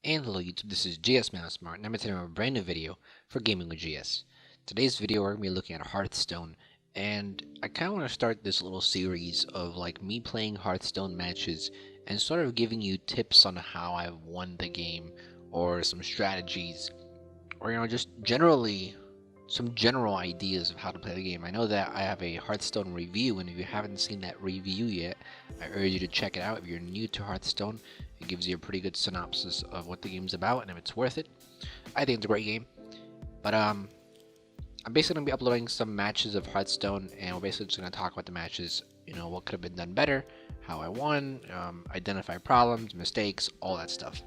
And hello YouTube, this is GSmaniamsmart, and I'm going to a brand new video for Gaming with GS. Today's video we're going to be looking at Hearthstone, and I kind of want to start this little series of like me playing Hearthstone matches and sort of giving you tips on how I've won the game, or some strategies, or just generally some general ideas of how to play the game. I know that I have a Hearthstone review, and if you haven't seen that review yet, I urge you to check it out. If you're new to Hearthstone, it gives you a pretty good synopsis of what the game's about and if it's worth it. I think it's a great game. But I'm basically gonna be uploading some matches of Hearthstone, and we're basically just gonna talk about the matches. What could have been done better, how I won, identify problems, mistakes, all that stuff.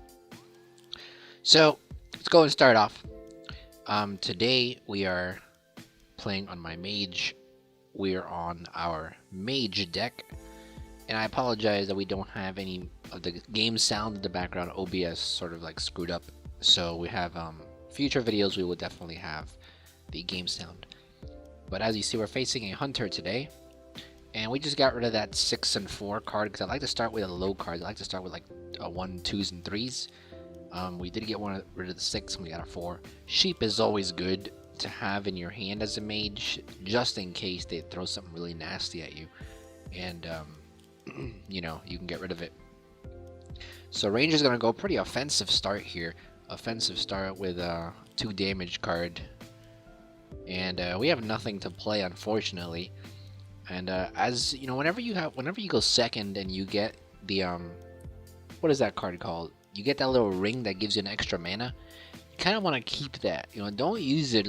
So let's go and start off. Today we are playing on my mage. We're on our mage deck, and I apologize that we don't have any of the game sound in the background. OBS sort of like screwed up, so we have future videos we will definitely have the game sound. But as you see, we're facing a hunter today, and we just got rid of that 6 and 4 card because I like to start with a low card. I like to start with like a 1, 2s, and 3s. We did get rid of the 6 and we got a 4. Sheep is always good to have in your hand as a mage, just in case they throw something really nasty at you, and you can get rid of it. So Ranger's gonna go pretty offensive start here. Offensive start with a 2 damage card, and we have nothing to play, unfortunately. And as you know, whenever you go second and you get the what is that card called? You get that little ring that gives you an extra mana. You kind of want to keep that. Don't use it.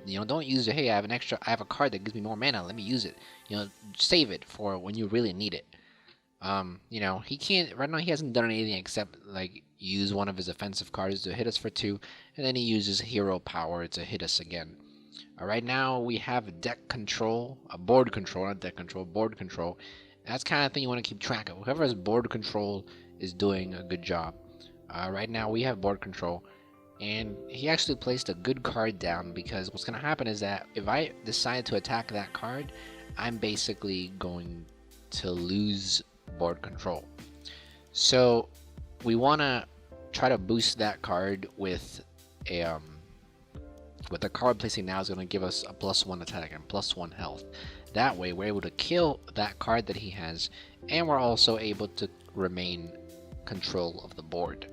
Don't use it. Hey, I have a card that gives me more mana. Let me use it. Save it for when you really need it. He can't right now. He hasn't done anything except like use one of his offensive cards to hit us for 2, and then he uses hero power to hit us again. Right now we have deck control, board control, not deck control, board control. That's kind of thing you want to keep track of. Whoever has board control is doing a good job. Right now we have board control, and he actually placed a good card down, because what's going to happen is that if I decide to attack that card, I'm basically going to lose board control. So we want to try to boost that card with a card placing now is going to give us a +1 attack and +1 health. That way we're able to kill that card that he has, and we're also able to remain control of the board.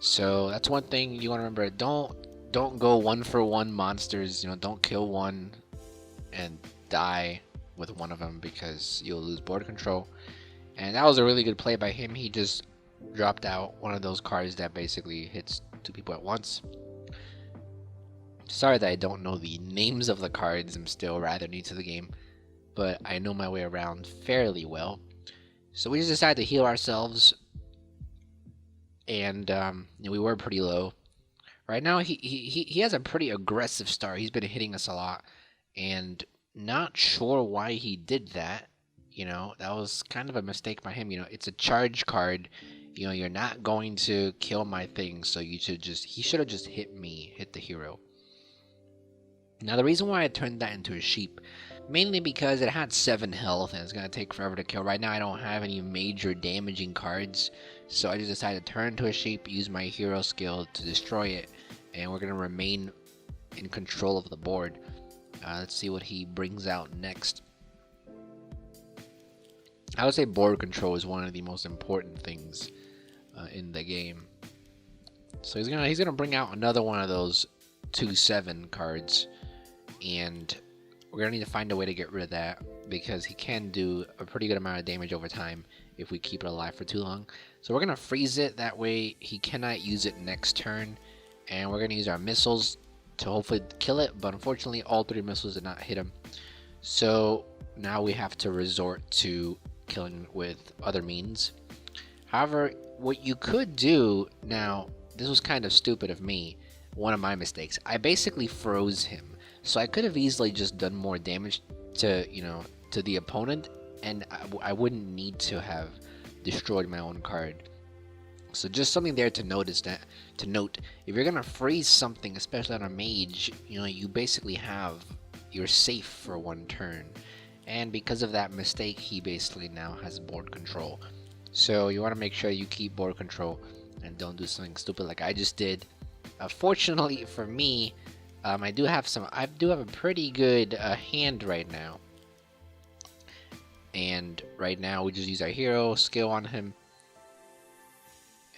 So that's one thing you want to remember. Don't go 1-for-1 monsters. Don't kill one and die with one of them, because you'll lose board control. And that was a really good play by him. He just dropped out one of those cards that basically hits 2 people at once. Sorry that I don't know the names of the cards. I'm still rather new to the game, but I know my way around fairly well. So we just decided to heal ourselves, and we were pretty low. Right now he has a pretty aggressive start. He's been hitting us a lot, and not sure why he did that. That was kind of a mistake by him. It's a charge card. You're not going to kill my thing, so he should have just hit the hero. Now the reason why I turned that into a sheep, mainly because it had 7 health and it's going to take forever to kill. Right now I don't have any major damaging cards, so I just decided to turn to a sheep, use my hero skill to destroy it, and we're going to remain in control of the board. Let's see what he brings out next. I would say board control is one of the most important things in the game. So he's gonna bring out another one of those 2/7 cards, and we're gonna need to find a way to get rid of that, because he can do a pretty good amount of damage over time if we keep it alive for too long. So we're gonna freeze it, that way he cannot use it next turn, and we're gonna use our missiles to hopefully kill it, but unfortunately all 3 missiles did not hit him. So now we have to resort to killing with other means. However, what you could do now, this was kind of stupid of me, one of my mistakes. I basically froze him, so I could have easily just done more damage to the opponent, and I wouldn't need to have destroyed my own card. So just something there to note, if you're gonna freeze something, especially on a mage, you basically you're safe for 1 turn. And because of that mistake, he basically now has board control. So you want to make sure you keep board control and don't do something stupid like I just did. Fortunately for me, I do have a pretty good hand right now. And right now we just use our hero skill on him.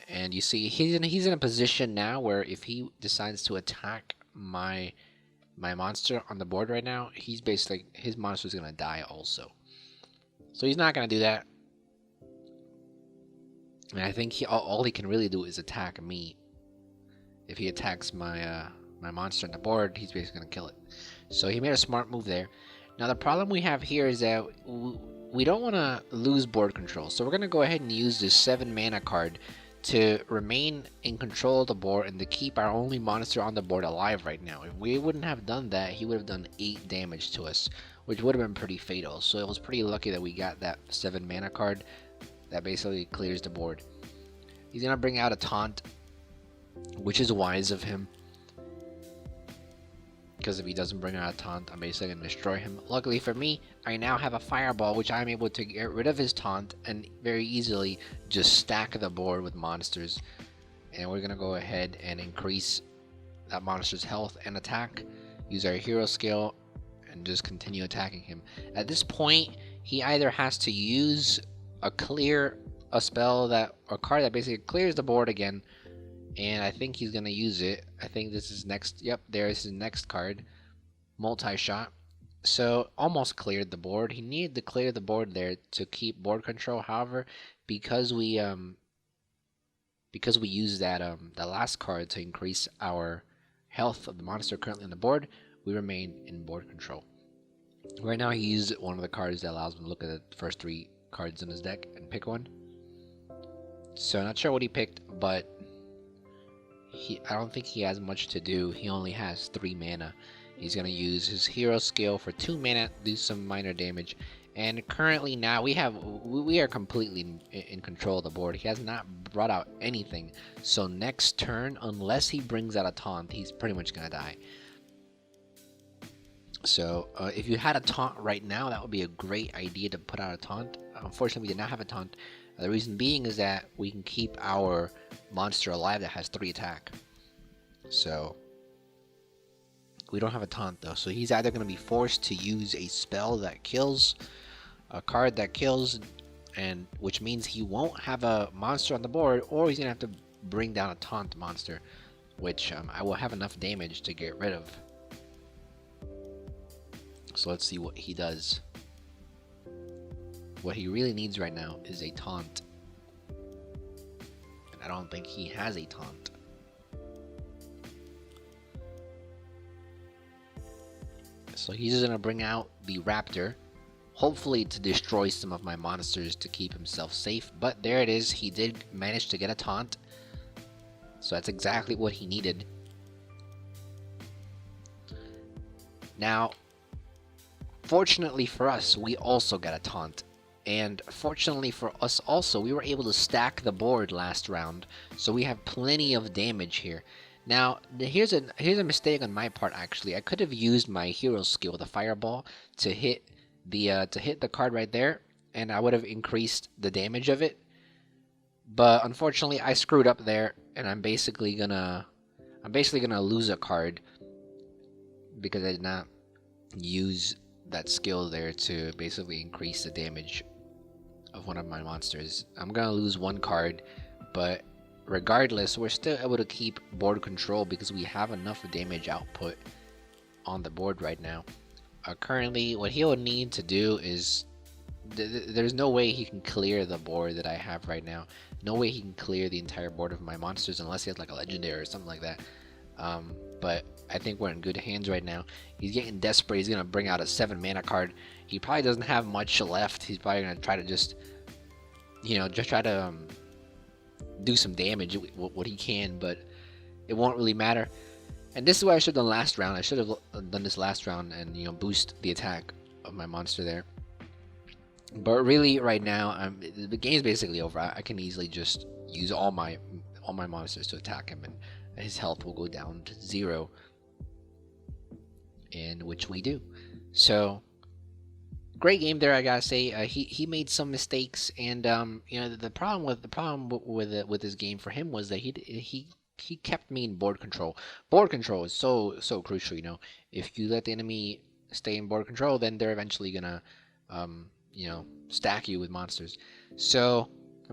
And you see he's in a position now where if he decides to attack my monster on the board right now, he's basically, his monster's gonna die also. So he's not gonna do that. And I think all he can really do is attack me. If he attacks my monster on the board, he's basically gonna kill it. So he made a smart move there. Now the problem we have here is that we don't want to lose board control, so we're gonna go ahead and use this 7 mana card to remain in control of the board and to keep our only monster on the board alive right now. If we wouldn't have done that, he would have done 8 damage to us, which would have been pretty fatal. So it was pretty lucky that we got that 7 mana card that basically clears the board. He's gonna bring out a taunt, which is wise of him, because if he doesn't bring out a taunt, I'm basically gonna destroy him. Luckily for me, I now have a fireball, which I'm able to get rid of his taunt and very easily just stack the board with monsters. And we're gonna go ahead and increase that monster's health and attack, use our hero skill, and just continue attacking him. At this point, he either has to use a spell or card that basically clears the board again, and I think he's gonna use it. I think this is next. Yep, there's his next card, multi-shot. So almost cleared the board. He needed to clear the board there to keep board control. However, because we used that last card to increase our health of the monster currently on the board, we remain in board control. Right now, he used one of the cards that allows him to look at the first 3 cards in his deck and pick one. So not sure what he picked, but I don't think he has much to do. He only has 3 mana. He's going to use his hero skill for 2 mana, do some minor damage. And currently now we are completely in control of the board. He has not brought out anything. So next turn, unless he brings out a taunt, he's pretty much going to die. So if you had a taunt right now, that would be a great idea to put out a taunt. Unfortunately, we did not have a taunt. The reason being is that we can keep our monster alive that has 3 attack. So we don't have a taunt though. So he's either going to be forced to use a spell that kills, a card that kills, and which means he won't have a monster on the board, or he's going to have to bring down a taunt monster, which I will have enough damage to get rid of. So let's see what he does. What he really needs right now is a taunt. And I don't think he has a taunt. So he's just gonna bring out the raptor, hopefully to destroy some of my monsters to keep himself safe. But there it is, he did manage to get a taunt. So that's exactly what he needed. Now, fortunately for us, we also got a taunt. And fortunately for us also, we were able to stack the board last round, so we have plenty of damage here. Now, here's a mistake on my part actually. I could have used my hero skill, the fireball, to hit the card right there, and I would have increased the damage of it. But unfortunately, I screwed up there, and I'm basically gonna lose a card because I did not use that skill there to basically increase the damage of one of my monsters. I'm gonna lose 1 card, but regardless, we're still able to keep board control because we have enough damage output on the board right now. Currently, what he'll need to do is there's no way he can clear the board that I have right now. No way he can clear the entire board of my monsters unless he has like a legendary or something like that. But I think we're in good hands right now. He's getting desperate. He's gonna bring out a 7 mana card. He probably doesn't have much left. He's probably gonna try to just try to do some damage, what he can, but it won't really matter. And this is what I should have done last round. I should have done this last round and boost the attack of my monster there. But really, right now, the game's basically over. I can easily just use all my monsters to attack him, and his health will go down to 0. And which we do. So great game there, I gotta say. He made some mistakes, and you know, the problem with this game for him was that he kept me in board control. Board control is so crucial. You know, if you let the enemy stay in board control, then they're eventually gonna you know, stack you with monsters. So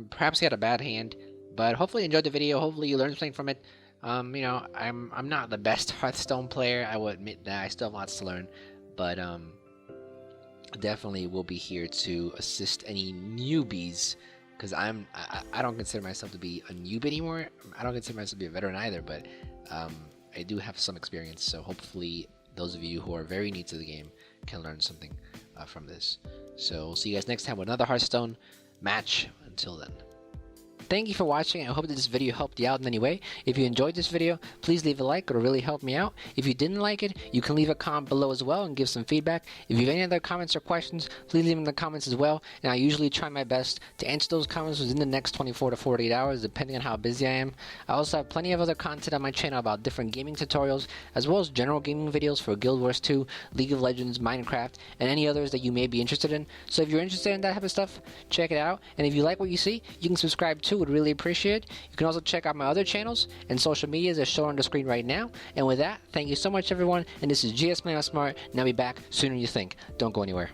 perhaps he had a bad hand, but hopefully you enjoyed the video. Hopefully you learned something from it. You know, I'm not the best Hearthstone player. I will admit that I still have lots to learn, but definitely will be here to assist any newbies, because I don't consider myself to be a noob anymore. I don't consider myself to be a veteran either, but I do have some experience. So hopefully those of you who are very new to the game can learn something from this. So we'll see you guys next time with another Hearthstone match. Until then. Thank you for watching. I hope that this video helped you out in any way. If you enjoyed this video, please leave a like. It'll really help me out. If you didn't like it, you can leave a comment below as well and give some feedback. If you have any other comments or questions, please leave them in the comments as well. And I usually try my best to answer those comments within the next 24 to 48 hours, depending on how busy I am. I also have plenty of other content on my channel about different gaming tutorials, as well as general gaming videos for Guild Wars 2, League of Legends, Minecraft, and any others that you may be interested in. So if you're interested in that type of stuff, check it out. And if you like what you see, you can subscribe too. Would really appreciate it. You can also check out my other channels and social medias as shown on the screen right now. And with that, thank you so much, everyone. And this is GSmaniamsmart, and I'll be back sooner than you think. Don't go anywhere.